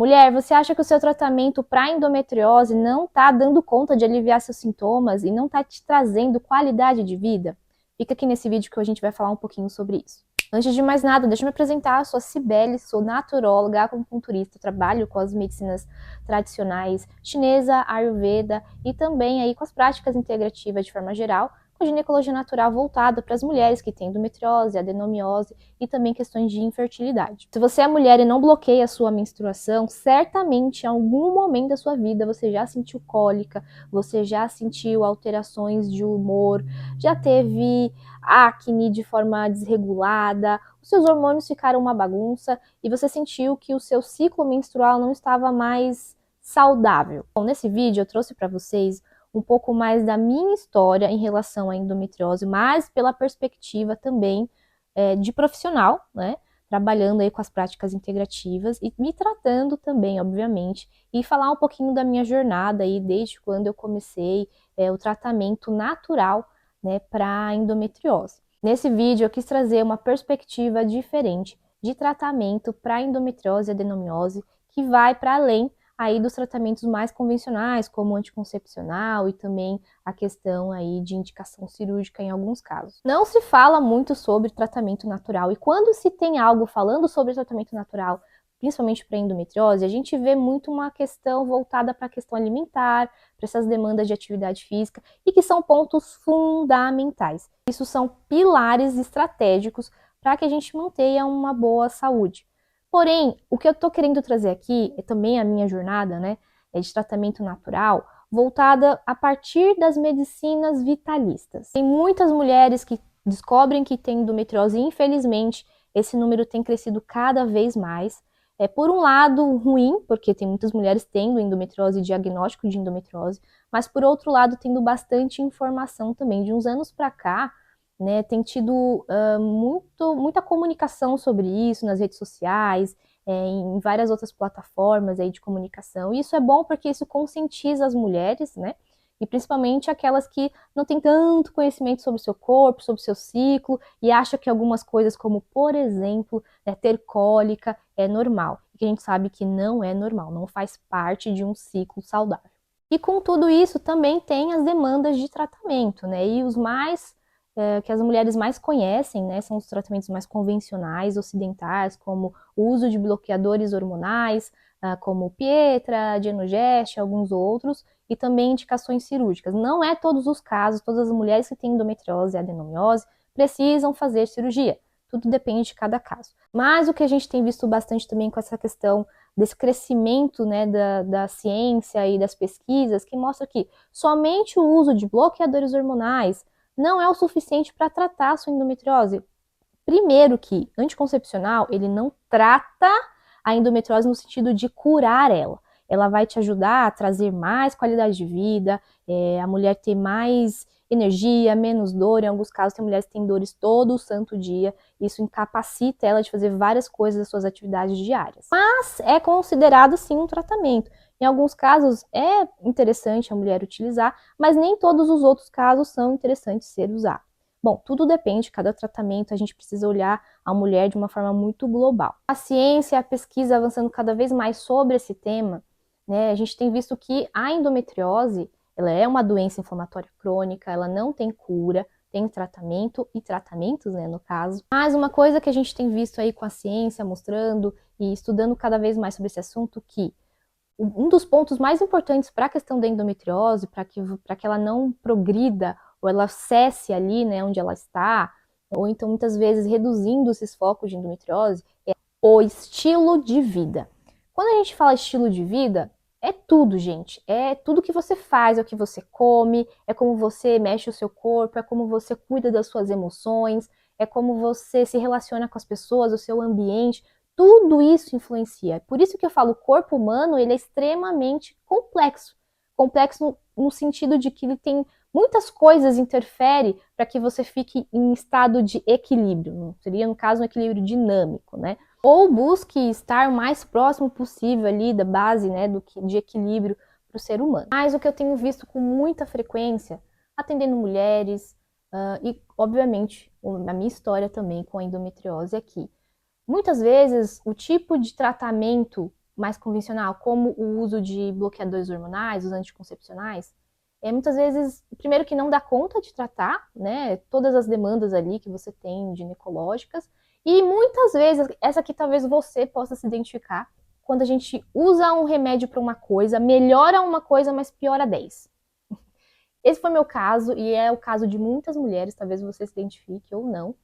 Mulher, você acha que o seu tratamento para endometriose não está dando conta de aliviar seus sintomas e não está te trazendo qualidade de vida? Fica aqui nesse vídeo que a gente vai falar um pouquinho sobre isso. Antes de mais nada, deixa eu me apresentar, eu sou a Cibele, sou naturóloga, acupunturista, trabalho com as medicinas tradicionais chinesa, ayurveda e também aí com as práticas integrativas de forma geral, com ginecologia natural voltada para as mulheres que têm endometriose, adenomiose e também questões de infertilidade. Se você é mulher e não bloqueia a sua menstruação, certamente em algum momento da sua vida você já sentiu cólica, você já sentiu alterações de humor, já teve acne de forma desregulada, os seus hormônios ficaram uma bagunça e você sentiu que o seu ciclo menstrual não estava mais saudável. Bom, nesse vídeo eu trouxe para vocês um pouco mais da minha história em relação à endometriose, mas pela perspectiva também de profissional, né? Trabalhando aí com as práticas integrativas e me tratando também, obviamente, e falar um pouquinho da minha jornada aí, desde quando eu comecei o tratamento natural, né, para endometriose. Nesse vídeo eu quis trazer uma perspectiva diferente de tratamento para endometriose e adenomiose, que vai para além aí dos tratamentos mais convencionais, como anticoncepcional e também a questão aí de indicação cirúrgica em alguns casos. Não se fala muito sobre tratamento natural e quando se tem algo falando sobre tratamento natural, principalmente para endometriose, a gente vê muito uma questão voltada para a questão alimentar, para essas demandas de atividade física e que são pontos fundamentais. Isso são pilares estratégicos para que a gente mantenha uma boa saúde. Porém, o que eu estou querendo trazer aqui é também a minha jornada, né, de tratamento natural, voltada a partir das medicinas vitalistas. Tem muitas mulheres que descobrem que têm endometriose e, infelizmente, esse número tem crescido cada vez mais. Por um lado, ruim, porque tem muitas mulheres tendo endometriose, diagnóstico de endometriose, mas por outro lado, tendo bastante informação também. De uns anos para cá, né, tem tido muita comunicação sobre isso nas redes sociais, em várias outras plataformas aí de comunicação. E isso é bom porque isso conscientiza as mulheres, né? E principalmente aquelas que não têm tanto conhecimento sobre o seu corpo, sobre o seu ciclo, e acham que algumas coisas, como, por exemplo, ter cólica, é normal. E que a gente sabe que não é normal, não faz parte de um ciclo saudável. E com tudo isso também tem as demandas de tratamento, né? E os mais que as mulheres mais conhecem, né, são os tratamentos mais convencionais, ocidentais, como o uso de bloqueadores hormonais, como o Pietra, Genogest, alguns outros, e também indicações cirúrgicas. Não é todos os casos, todas as mulheres que têm endometriose e adenomiose precisam fazer cirurgia. Tudo depende de cada caso. Mas o que a gente tem visto bastante também com essa questão desse crescimento, né, da ciência e das pesquisas, que mostra que somente o uso de bloqueadores hormonais não é o suficiente para tratar a sua endometriose. Primeiro que anticoncepcional, ele não trata a endometriose no sentido de curar ela. Ela vai te ajudar a trazer mais qualidade de vida, a mulher ter mais energia, menos dor. Em alguns casos, tem mulheres que têm dores todo o santo dia. Isso incapacita ela de fazer várias coisas das suas atividades diárias. Mas é considerado, sim, um tratamento. Em alguns casos, é interessante a mulher utilizar, mas nem todos os outros casos são interessantes ser usados. Bom, tudo depende, cada tratamento a gente precisa olhar a mulher de uma forma muito global. A ciência e a pesquisa avançando cada vez mais sobre esse tema, né, a gente tem visto que a endometriose, ela é uma doença inflamatória crônica, ela não tem cura, tem tratamento e tratamentos, né, no caso. Mas uma coisa que a gente tem visto aí com a ciência mostrando e estudando cada vez mais sobre esse assunto, que um dos pontos mais importantes para a questão da endometriose, para que ela não progrida ou ela cesse ali, né, onde ela está, ou então muitas vezes reduzindo esses focos de endometriose, é o estilo de vida. Quando a gente fala estilo de vida, é tudo, gente. É tudo que você faz, é o que você come, é como você mexe o seu corpo, é como você cuida das suas emoções, é como você se relaciona com as pessoas, o seu ambiente. Tudo isso influencia. Por isso que eu falo, o corpo humano, ele é extremamente complexo. Complexo no sentido de que ele tem muitas coisas interferem para que você fique em estado de equilíbrio. Seria, no caso, um equilíbrio dinâmico, né? Ou busque estar o mais próximo possível ali da base, né, de equilíbrio para o ser humano. Mas o que eu tenho visto com muita frequência, atendendo mulheres, e obviamente a minha história também com a endometriose é que muitas vezes o tipo de tratamento mais convencional, como o uso de bloqueadores hormonais, os anticoncepcionais, muitas vezes, primeiro que não dá conta de tratar, né, todas as demandas ali que você tem ginecológicas, e muitas vezes, essa aqui talvez você possa se identificar, quando a gente usa um remédio para uma coisa, melhora uma coisa, mas piora 10. Esse foi meu caso, e é o caso de muitas mulheres, talvez você se identifique ou não,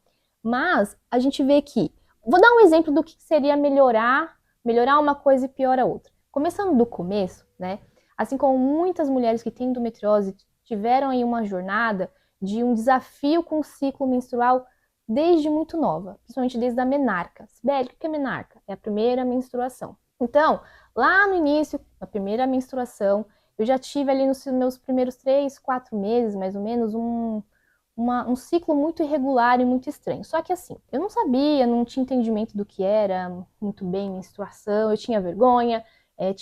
mas a gente vê que, vou dar um exemplo do que seria melhorar uma coisa e piora outra. Começando do começo, né, assim como muitas mulheres que têm endometriose tiveram aí uma jornada de um desafio com o ciclo menstrual desde muito nova, principalmente desde a menarca. Sibeli, o que é menarca? É a primeira menstruação. Então, lá no início, na primeira menstruação, eu já tive ali nos meus primeiros 3, 4 meses, mais ou menos, um ciclo muito irregular e muito estranho. Só que assim, eu não sabia, não tinha entendimento do que era muito bem menstruação, eu tinha vergonha,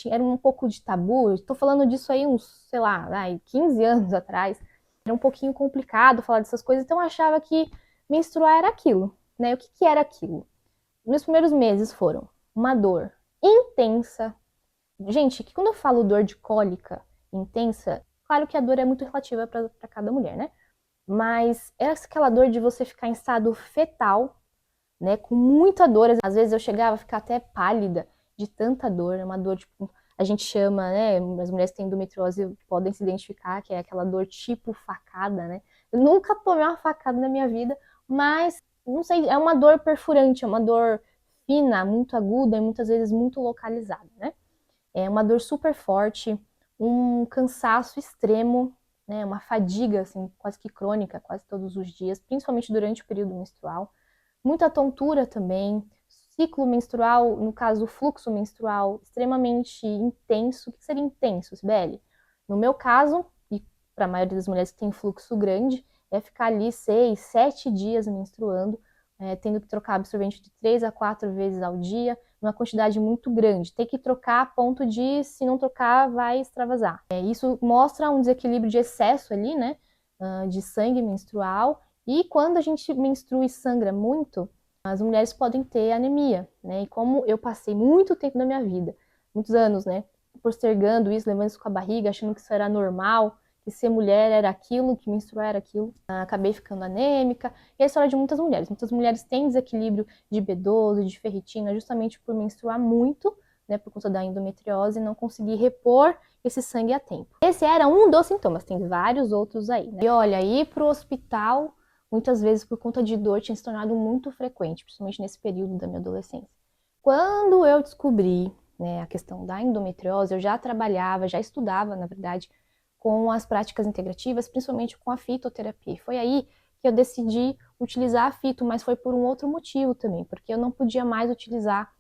era um pouco de tabu. Eu tô falando disso aí uns, sei lá, 15 anos atrás. Era um pouquinho complicado falar dessas coisas, então eu achava que menstruar era aquilo, né? O que era aquilo? Meus primeiros meses foram uma dor intensa. Gente, que quando eu falo dor de cólica intensa, claro que a dor é muito relativa para cada mulher, né? Mas era aquela dor de você ficar em estado fetal, né? Com muita dor. Às vezes eu chegava a ficar até pálida de tanta dor. É uma dor, tipo, a gente chama, né? As mulheres que têm endometriose podem se identificar, que é aquela dor tipo facada, né? Eu nunca tomei uma facada na minha vida, mas, não sei, é uma dor perfurante, é uma dor fina, muito aguda e muitas vezes muito localizada, né? É uma dor super forte, um cansaço extremo, né, uma fadiga assim, quase que crônica, quase todos os dias, principalmente durante o período menstrual. Muita tontura também, ciclo menstrual, no caso o fluxo menstrual, extremamente intenso. O que seria intenso, Sibeli? No meu caso, e para a maioria das mulheres que tem fluxo grande, é ficar ali 6, 7 dias menstruando, tendo que trocar absorvente de 3 a 4 vezes ao dia, uma quantidade muito grande. Tem que trocar a ponto de, se não trocar, vai extravasar. Isso mostra um desequilíbrio de excesso ali, né, de sangue menstrual. E quando a gente menstrua e sangra muito, as mulheres podem ter anemia, né? E como eu passei muito tempo da minha vida, muitos anos, né, postergando isso, levando isso com a barriga, achando que isso era normal, que ser mulher era aquilo, que menstruar era aquilo, acabei ficando anêmica. E é a história de muitas mulheres. Muitas mulheres têm desequilíbrio de B12, de ferritina, justamente por menstruar muito, né, por conta da endometriose, e não conseguir repor esse sangue a tempo. Esse era um dos sintomas, tem vários outros aí, né? E olha, ir pro hospital, muitas vezes por conta de dor, tinha se tornado muito frequente, principalmente nesse período da minha adolescência. Quando eu descobri, né, a questão da endometriose, eu já trabalhava, já estudava, na verdade, com as práticas integrativas, principalmente com a fitoterapia. Foi aí que eu decidi utilizar a fito, mas foi por um outro motivo também, porque eu não podia mais utilizar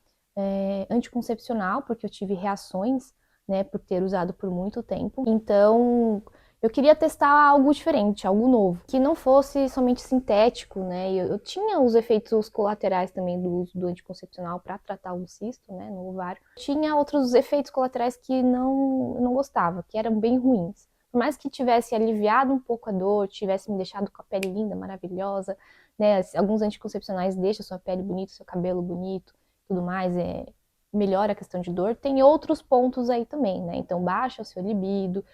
anticoncepcional, porque eu tive reações, né, por ter usado por muito tempo. Então, eu queria testar algo diferente, algo novo, que não fosse somente sintético, né? Eu tinha os efeitos colaterais também do uso do anticoncepcional para tratar o cisto, né, no ovário. Tinha outros efeitos colaterais que não gostava, que eram bem ruins. Por mais que tivesse aliviado um pouco a dor, tivesse me deixado com a pele linda, maravilhosa, né? Alguns anticoncepcionais deixam sua pele bonita, seu cabelo bonito, tudo mais, melhora a questão de dor. Tem outros pontos aí também, né? Então baixa o seu libido,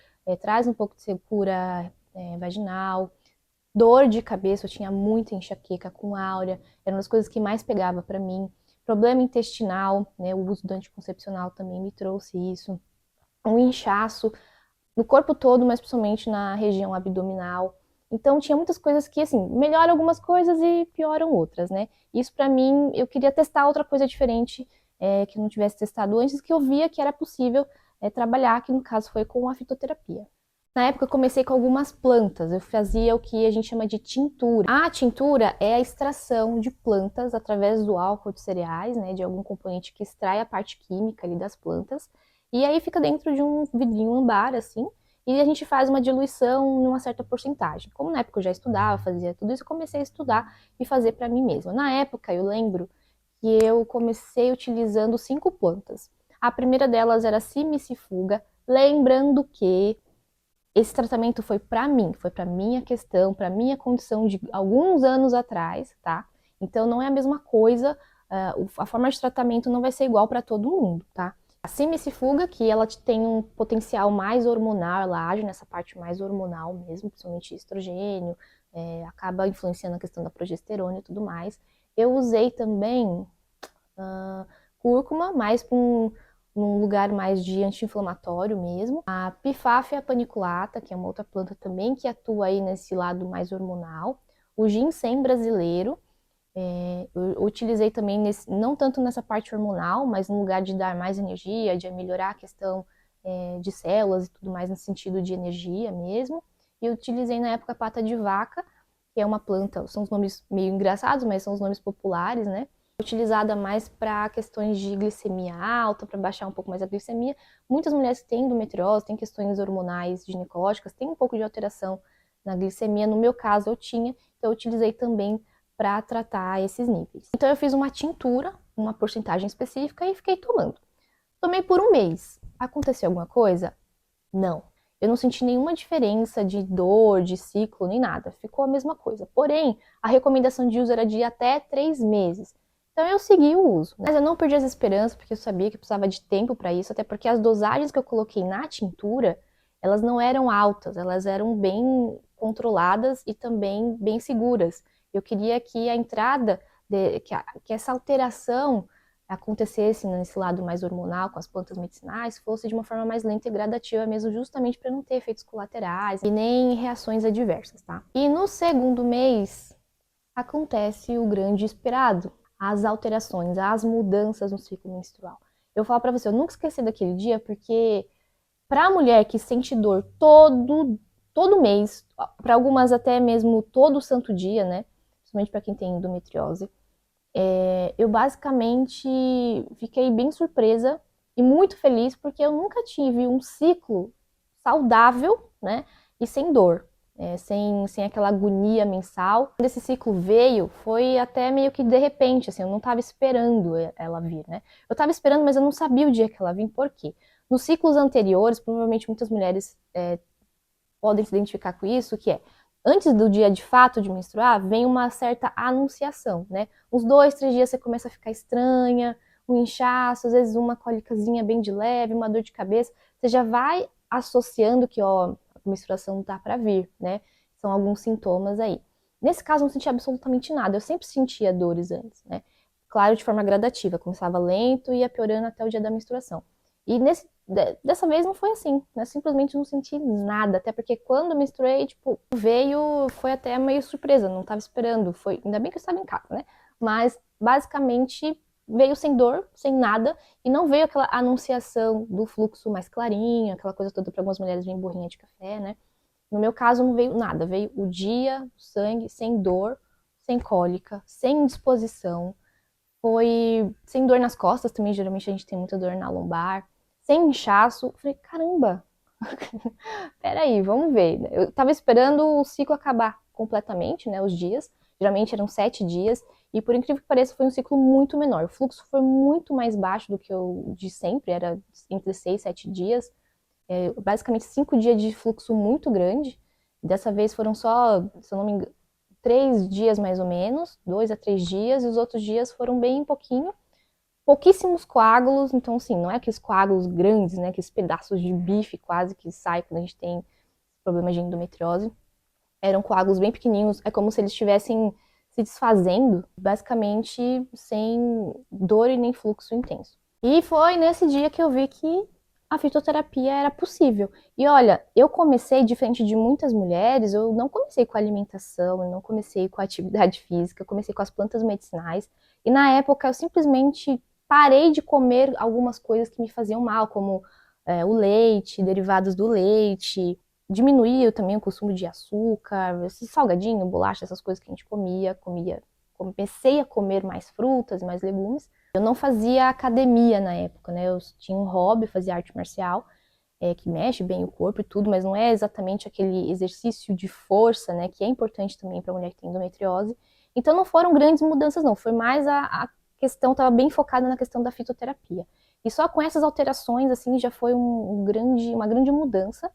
traz um pouco de secura vaginal, dor de cabeça, eu tinha muita enxaqueca com áurea, era uma das coisas que mais pegava para mim. Problema intestinal, né? O uso do anticoncepcional também me trouxe isso. Um inchaço no corpo todo, mas principalmente na região abdominal. Então tinha muitas coisas que, assim, melhoram algumas coisas e pioram outras, né? Isso para mim, eu queria testar outra coisa diferente, que eu não tivesse testado antes, que eu via que era possível trabalhar, que no caso foi com a fitoterapia. Na época eu comecei com algumas plantas, eu fazia o que a gente chama de tintura. A tintura é a extração de plantas através do álcool de cereais, né, de algum componente que extrai a parte química ali das plantas, e aí fica dentro de um vidrinho ambar, assim, e a gente faz uma diluição numa certa porcentagem. Como na época eu já estudava, fazia tudo isso, eu comecei a estudar e fazer para mim mesma. Na época eu lembro que eu comecei utilizando 5 plantas. A primeira delas era Simicifuga, lembrando que esse tratamento foi para mim, foi para minha questão, para minha condição de alguns anos atrás, tá? Então não é a mesma coisa, a forma de tratamento não vai ser igual para todo mundo, tá? A simicifuga, que ela tem um potencial mais hormonal, ela age nessa parte mais hormonal mesmo, principalmente estrogênio, acaba influenciando a questão da progesterona e tudo mais. Eu usei também cúrcuma, mais para num lugar mais de anti-inflamatório mesmo. A Pifáfia paniculata, que é uma outra planta também que atua aí nesse lado mais hormonal. O ginseng brasileiro, eu utilizei também, não tanto nessa parte hormonal, mas no lugar de dar mais energia, de melhorar a questão de células e tudo mais, no sentido de energia mesmo. E eu utilizei na época a pata de vaca, que é uma planta, são os nomes meio engraçados, mas são os nomes populares, né? Utilizada mais para questões de glicemia alta, para baixar um pouco mais a glicemia. Muitas mulheres que têm endometriose, têm questões hormonais ginecológicas, têm um pouco de alteração na glicemia. No meu caso, eu tinha, então eu utilizei também para tratar esses níveis. Então eu fiz uma tintura, uma porcentagem específica e fiquei tomando. Tomei por um mês. Aconteceu alguma coisa? Não. Eu não senti nenhuma diferença de dor, de ciclo, nem nada. Ficou a mesma coisa. Porém, a recomendação de uso era de até 3 meses. Então eu segui o uso. Mas eu não perdi as esperanças, porque eu sabia que eu precisava de tempo para isso, até porque as dosagens que eu coloquei na tintura, elas não eram altas, elas eram bem controladas e também bem seguras. Eu queria que a entrada, que essa alteração acontecesse nesse lado mais hormonal, com as plantas medicinais, fosse de uma forma mais lenta e gradativa mesmo, justamente para não ter efeitos colaterais e nem reações adversas, tá? E no segundo mês, acontece o grande esperado, as alterações, as mudanças no ciclo menstrual. Eu falo para você, eu nunca esqueci daquele dia, porque para a mulher que sente dor todo mês, para algumas até mesmo todo santo dia, né? Principalmente para quem tem endometriose, eu basicamente fiquei bem surpresa e muito feliz porque eu nunca tive um ciclo saudável, né? E sem dor, sem aquela agonia mensal. Quando esse ciclo veio, foi até meio que de repente, assim, eu não estava esperando ela vir, né? Eu estava esperando, mas eu não sabia o dia que ela vinha, por quê? Nos ciclos anteriores, provavelmente muitas mulheres podem se identificar com isso, que é, antes do dia de fato de menstruar, vem uma certa anunciação, né? Uns 2, 3 dias você começa a ficar estranha, um inchaço, às vezes uma cólicazinha bem de leve, uma dor de cabeça, você já vai associando que, ó, a menstruação tá para vir, né? São alguns sintomas aí. Nesse caso, eu não senti absolutamente nada, eu sempre sentia dores antes, né? Claro, de forma gradativa, começava lento e ia piorando até o dia da menstruação. E dessa vez não foi assim, né? Simplesmente não senti nada, até porque quando eu menstruei, tipo, veio, foi até meio surpresa, não tava esperando, foi, ainda bem que eu estava em casa, né? Mas, basicamente, veio sem dor, sem nada, e não veio aquela anunciação do fluxo mais clarinho, aquela coisa toda, para algumas mulheres vem borrinha de café, né? No meu caso não veio nada, veio o dia, o sangue, sem dor, sem cólica, sem indisposição, foi sem dor nas costas também, geralmente a gente tem muita dor na lombar, sem inchaço. Falei, caramba, peraí, vamos ver. Eu tava esperando o ciclo acabar completamente, né, os dias. Geralmente eram 7 dias, e por incrível que pareça, foi um ciclo muito menor. O fluxo foi muito mais baixo do que o de sempre, era entre 6 e 7 dias. Basicamente 5 dias de fluxo muito grande. Dessa vez foram só, se eu não me engano, 3 dias mais ou menos, 2 a 3 dias, e os outros dias foram bem pouquinho, pouquíssimos coágulos, então assim, não é aqueles coágulos grandes, né, aqueles pedaços de bife quase que sai quando a gente tem problema de endometriose, eram coágulos bem pequenininhos, é como se eles estivessem se desfazendo, basicamente sem dor e nem fluxo intenso. E foi nesse dia que eu vi que a fitoterapia era possível. E olha, eu comecei, diferente de muitas mulheres, eu não comecei com alimentação, eu não comecei com atividade física, eu comecei com as plantas medicinais. E na época eu simplesmente parei de comer algumas coisas que me faziam mal, como o leite, derivados do leite, diminuí também o consumo de açúcar, esse salgadinho, bolacha, essas coisas que a gente comecei a comer mais frutas e mais legumes. Eu não fazia academia na época, né? Eu tinha um hobby, fazia arte marcial, que mexe bem o corpo e tudo, mas não é exatamente aquele exercício de força, né? Que é importante também para mulher que tem endometriose. Então não foram grandes mudanças, não. Foi mais a questão, estava bem focada na questão da fitoterapia. E só com essas alterações, assim, já foi uma grande mudança.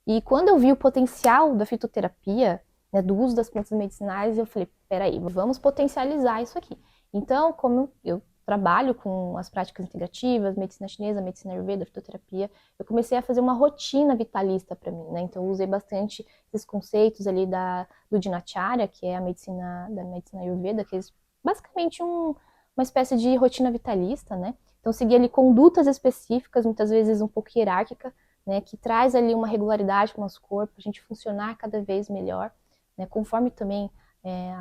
E quando eu vi o potencial da fitoterapia, né, do uso das plantas medicinais, eu falei, peraí, vamos potencializar isso aqui. Então, como eu trabalho com as práticas integrativas, medicina chinesa, medicina ayurveda, fitoterapia, eu comecei a fazer uma rotina vitalista para mim, né? Então eu usei bastante esses conceitos ali do Dinacharya, que é a medicina ayurveda, que é basicamente uma espécie de rotina vitalista, né? Então seguir ali condutas específicas, muitas vezes um pouco hierárquica, né? Que traz ali uma regularidade para o nosso corpo, a gente funcionar cada vez melhor, né? Conforme também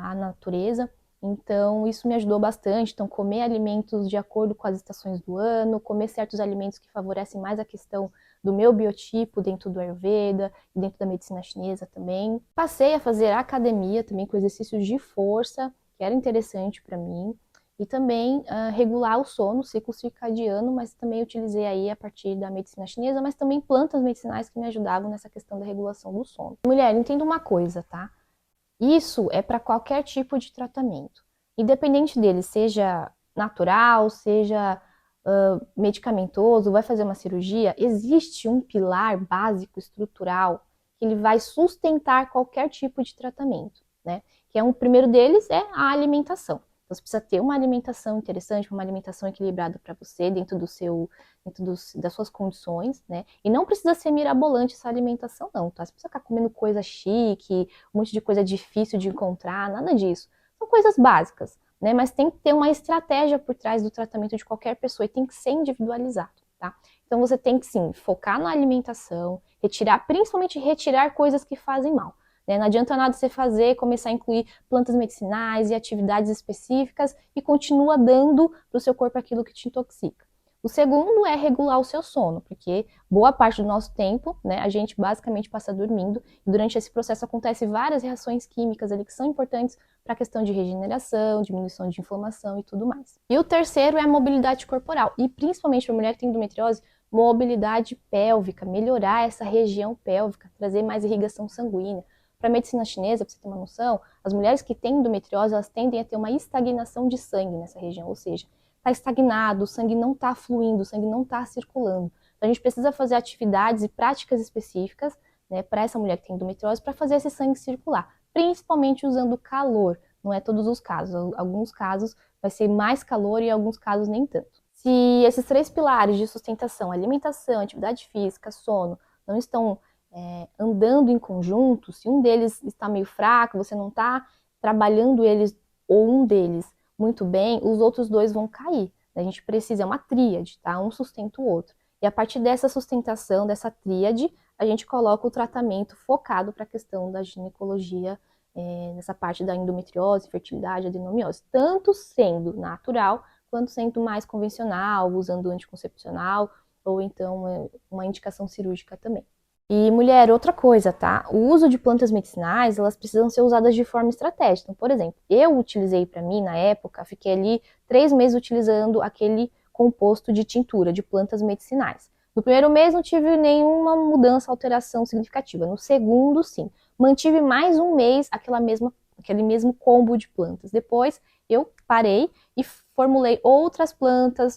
a natureza. Então, isso me ajudou bastante. Então, comer alimentos de acordo com as estações do ano, comer certos alimentos que favorecem mais a questão do meu biotipo dentro do Ayurveda e dentro da medicina chinesa também. Passei a fazer academia também com exercícios de força, que era interessante para mim. E também regular o sono, o ciclo circadiano, mas também utilizei aí a partir da medicina chinesa, mas também plantas medicinais que me ajudavam nessa questão da regulação do sono. Mulher, entenda uma coisa, tá? Isso é para qualquer tipo de tratamento. Independente dele, seja natural, seja medicamentoso, vai fazer uma cirurgia, existe um pilar básico, estrutural, que ele vai sustentar qualquer tipo de tratamento, né? Que é um primeiro deles é a alimentação. Então, você precisa ter uma alimentação interessante, uma alimentação equilibrada para você, dentro das suas condições, né? E não precisa ser mirabolante essa alimentação, não, tá? Você precisa ficar comendo coisa chique, um monte de coisa difícil de encontrar, nada disso. São coisas básicas, né? Mas tem que ter uma estratégia por trás do tratamento de qualquer pessoa e tem que ser individualizado, tá? Então você tem que sim focar na alimentação, principalmente retirar coisas que fazem mal. Né? Não adianta nada você começar a incluir plantas medicinais e atividades específicas e continua dando para o seu corpo aquilo que te intoxica. O segundo é regular o seu sono, porque boa parte do nosso tempo, né, a gente basicamente passa dormindo, e durante esse processo acontecem várias reações químicas ali que são importantes para a questão de regeneração, diminuição de inflamação e tudo mais. E o terceiro é a mobilidade corporal, e principalmente para a mulher que tem endometriose, mobilidade pélvica, melhorar essa região pélvica, trazer mais irrigação sanguínea. Para a medicina chinesa, para você ter uma noção, as mulheres que têm endometriose, elas tendem a ter uma estagnação de sangue nessa região, ou seja, está estagnado, o sangue não está fluindo, o sangue não está circulando. Então, a gente precisa fazer atividades e práticas específicas, né, para essa mulher que tem endometriose, para fazer esse sangue circular, principalmente usando calor. Não é todos os casos, alguns casos vai ser mais calor e alguns casos nem tanto. Se esses três pilares de sustentação, alimentação, atividade física, sono, não estão andando em conjunto, se um deles está meio fraco, você não está trabalhando eles ou um deles muito bem, os outros dois vão cair. A gente precisa, é uma tríade, tá? Um sustenta o outro. E a partir dessa sustentação, dessa tríade, a gente coloca o tratamento focado para a questão da ginecologia, nessa parte da endometriose, fertilidade, adenomiose, tanto sendo natural, quanto sendo mais convencional, usando anticoncepcional, ou então uma indicação cirúrgica também. E, mulher, outra coisa, tá? O uso de plantas medicinais, elas precisam ser usadas de forma estratégica. Então, por exemplo, eu utilizei para mim, na época, fiquei ali 3 meses utilizando aquele composto de tintura de plantas medicinais. No primeiro mês não tive nenhuma mudança, alteração significativa. No segundo, sim. Mantive mais um mês aquele mesmo combo de plantas. Depois, eu parei e formulei outras plantas,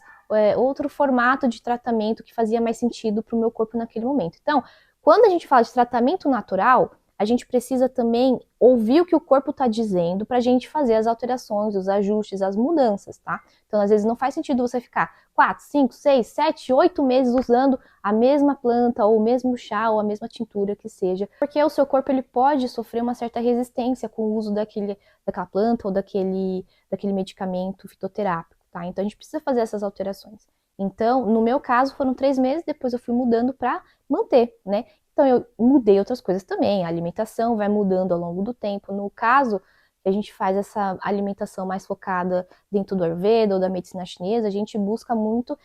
outro formato de tratamento que fazia mais sentido para o meu corpo naquele momento. Então, quando a gente fala de tratamento natural, a gente precisa também ouvir o que o corpo está dizendo para a gente fazer as alterações, os ajustes, as mudanças, tá? Então, às vezes, não faz sentido você ficar 4, 5, 6, 7, 8 meses usando a mesma planta, ou o mesmo chá, ou a mesma tintura que seja, porque o seu corpo ele pode sofrer uma certa resistência com o uso daquela planta ou daquele medicamento fitoterápico, tá? Então, a gente precisa fazer essas alterações. Então, no meu caso, foram 3 meses, depois eu fui mudando para manter, né? Então, eu mudei outras coisas também. A alimentação vai mudando ao longo do tempo. No caso, a gente faz essa alimentação mais focada dentro do Ayurveda ou da medicina chinesa, a gente busca muito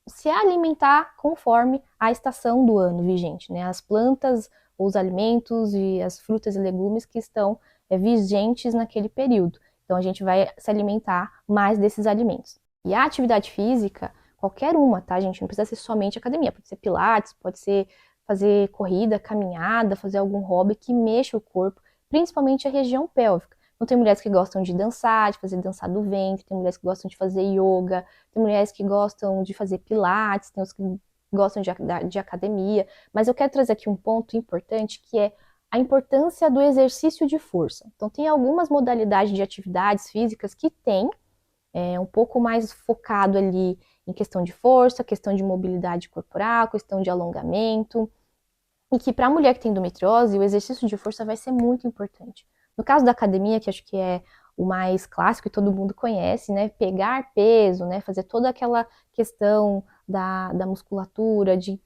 se alimentar conforme a estação do ano vigente, né? As plantas, os alimentos e as frutas e legumes que estão vigentes naquele período. Então, a gente vai se alimentar mais desses alimentos. E a atividade física, qualquer uma, tá, gente? Não precisa ser somente academia, pode ser pilates, pode ser fazer corrida, caminhada, fazer algum hobby que mexa o corpo, principalmente a região pélvica. Então tem mulheres que gostam de dançar, de fazer dançar do ventre, tem mulheres que gostam de fazer yoga, tem mulheres que gostam de fazer pilates, tem os que gostam de academia, mas eu quero trazer aqui um ponto importante que é a importância do exercício de força. Então tem algumas modalidades de atividades físicas que tem um pouco mais focado ali em questão de força, questão de mobilidade corporal, questão de alongamento, e que para a mulher que tem endometriose, o exercício de força vai ser muito importante. No caso da academia, que acho que é o mais clássico e todo mundo conhece, né, pegar peso, né, fazer toda aquela questão da musculatura, de,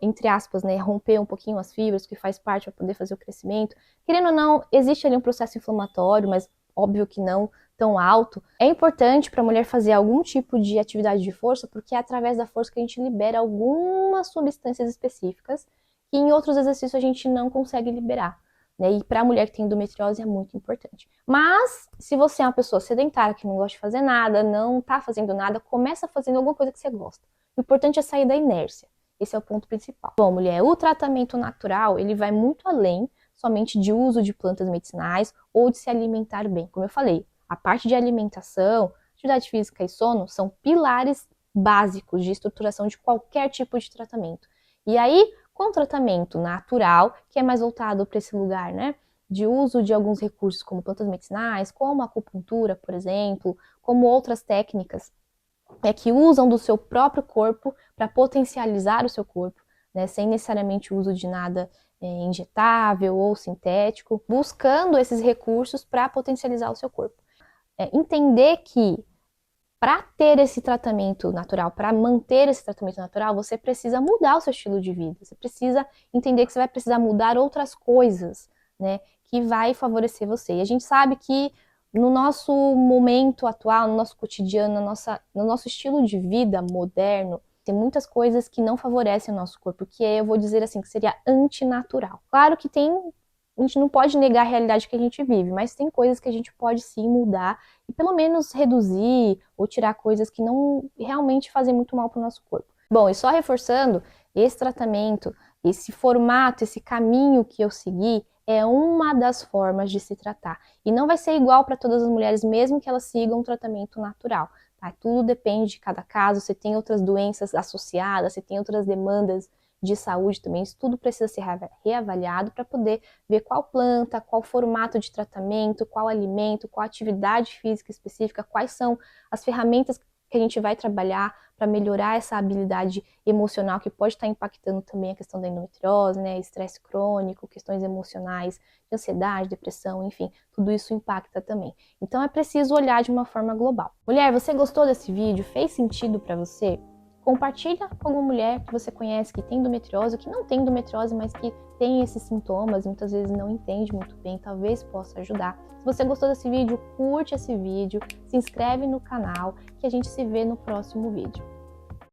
entre aspas, né, romper um pouquinho as fibras, que faz parte para poder fazer o crescimento. Querendo ou não, existe ali um processo inflamatório, mas óbvio que não tão alto. É importante para a mulher fazer algum tipo de atividade de força, porque é através da força que a gente libera algumas substâncias específicas que em outros exercícios a gente não consegue liberar. Né? E para a mulher que tem endometriose é muito importante. Mas, se você é uma pessoa sedentária, que não gosta de fazer nada, não está fazendo nada, começa fazendo alguma coisa que você gosta. O importante é sair da inércia. Esse é o ponto principal. Bom, mulher, o tratamento natural, ele vai muito além somente de uso de plantas medicinais ou de se alimentar bem. Como eu falei, a parte de alimentação, atividade física e sono são pilares básicos de estruturação de qualquer tipo de tratamento. E aí, com o tratamento natural, que é mais voltado para esse lugar, né, de uso de alguns recursos como plantas medicinais, como a acupuntura, por exemplo, como outras técnicas que usam do seu próprio corpo para potencializar o seu corpo, né, sem necessariamente o uso de nada injetável ou sintético, buscando esses recursos para potencializar o seu corpo. Entender que para ter esse tratamento natural, para manter esse tratamento natural, você precisa mudar o seu estilo de vida. Você precisa entender que você vai precisar mudar outras coisas, né, que vai favorecer você. E a gente sabe que no nosso momento atual, no nosso cotidiano, no nosso estilo de vida moderno, tem muitas coisas que não favorecem o nosso corpo, que eu vou dizer assim, que seria antinatural. Claro que a gente não pode negar a realidade que a gente vive, mas tem coisas que a gente pode sim mudar e pelo menos reduzir ou tirar coisas que não realmente fazem muito mal para o nosso corpo. Bom, e só reforçando, esse tratamento, esse formato, esse caminho que eu segui é uma das formas de se tratar. E não vai ser igual para todas as mulheres, mesmo que elas sigam um tratamento natural. Tá? Tudo depende de cada caso, você tem outras doenças associadas, você tem outras demandas de saúde também, isso tudo precisa ser reavaliado para poder ver qual planta, qual formato de tratamento, qual alimento, qual atividade física específica, quais são as ferramentas que a gente vai trabalhar para melhorar essa habilidade emocional que pode estar impactando também a questão da endometriose, né, estresse crônico, questões emocionais, de ansiedade, depressão, enfim, tudo isso impacta também. Então é preciso olhar de uma forma global. Mulher, você gostou desse vídeo? Fez sentido para você? Compartilha com alguma mulher que você conhece que tem endometriose, que não tem endometriose, mas que tem esses sintomas, muitas vezes não entende muito bem, talvez possa ajudar. Se você gostou desse vídeo, curte esse vídeo, se inscreve no canal, que a gente se vê no próximo vídeo.